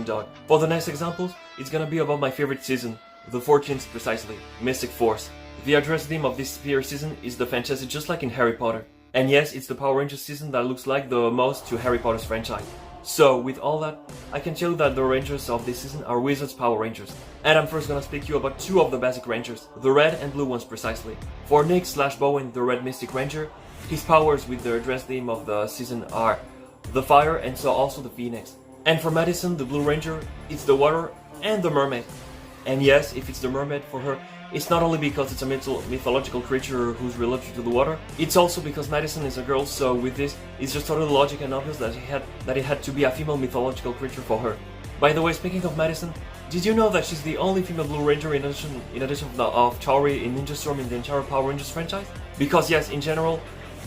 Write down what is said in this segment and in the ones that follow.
dog. For the next examples, it's gonna be about my favorite season, the 14th precisely, Mystic Force. The address theme of this year's season is the fantasy, just like in Harry Potter. And yes, it's the Power Rangers season that looks like the most to Harry Potter's franchise. So, with all that, I can tell you that the Rangers of this season are Wizards Power Rangers. And I'm first gonna speak to you about two of the basic Rangers, the red and blue ones precisely. For Nick/Bowen, the red Mystic Ranger, his powers with the address theme of the season are the fire and so also the phoenix. And for Madison, the Blue Ranger, it's the water and the mermaid. And yes, if it's the mermaid for her, it's not only because it's a mythological creature who's related to the water, it's also because Madison is a girl, so with this, it's just totally logic and obvious that it had to be a female mythological creature for her. By the way, speaking of Madison, did you know that she's the only female Blue Ranger in addition of Tauri in Ninja Storm in the entire Power Rangers franchise? Because yes, in general,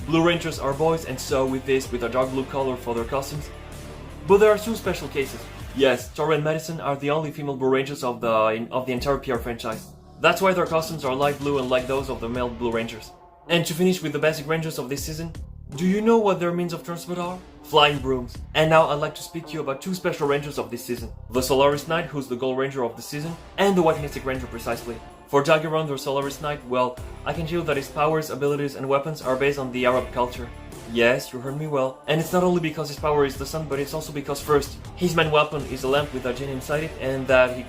Blue Rangers are boys, and so with this, with a dark blue color for their costumes. But there are two special cases. Yes, Tauri and Madison are the only female Blue Rangers of the entire PR franchise. That's why their costumes are light blue unlike those of the male Blue Rangers. And to finish with the basic Rangers of this season, do you know what their means of transport are? Flying brooms. And now I'd like to speak to you about two special Rangers of this season. The Solaris Knight, who's the Gold Ranger of the season, and the White Mystic Ranger precisely. For Daguerreon, the Solaris Knight, well, I can tell you that his powers, abilities, and weapons are based on the Arab culture. Yes, you heard me well. And it's not only because his power is the sun, but it's also because first, his main weapon is a lamp with a genie inside it, and that he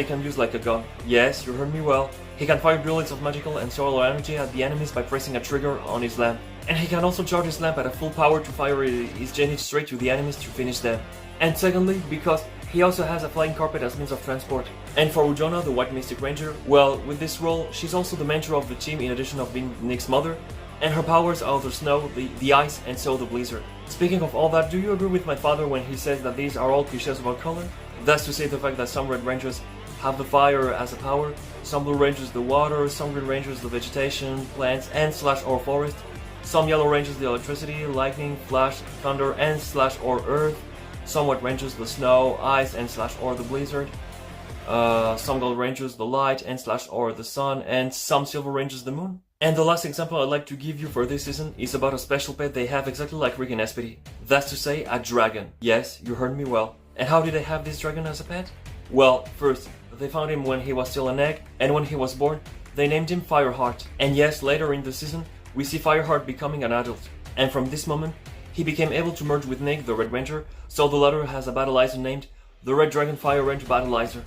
can use like a gun. Yes, you heard me well. He can fire bullets of magical and solar energy at the enemies by pressing a trigger on his lamp. And he can also charge his lamp at a full power to fire his genie straight to the enemies to finish them. And secondly, because he also has a flying carpet as means of transport. And for Ujona, the White Mystic Ranger, well, with this role, she's also the mentor of the team in addition of being Nick's mother. And her powers are the snow, the ice, and so the blizzard. Speaking of all that, do you agree with my father when he says that these are all cliches about color? That's to say the fact that some Red Rangers have the fire as a power, some Blue Rangers the water, some Green Rangers the vegetation, plants, and/or forest, some Yellow Rangers the electricity, lightning, flash, thunder, and/or earth, some White Rangers the snow, ice, and/or the blizzard, some Gold Rangers the light, and/or the sun, and some Silver Rangers the moon. And the last example I'd like to give you for this season is about a special pet they have exactly like Rick and SPD. That's to say, a dragon. Yes, you heard me well. And how did they have this dragon as a pet? Well, first, they found him when he was still an egg, and when he was born, they named him Fireheart. And yes, later in the season, we see Fireheart becoming an adult. And from this moment, he became able to merge with Nick, the Red Ranger, so the latter has a battleizer named the Red Dragon Fire Ranger Battleizer.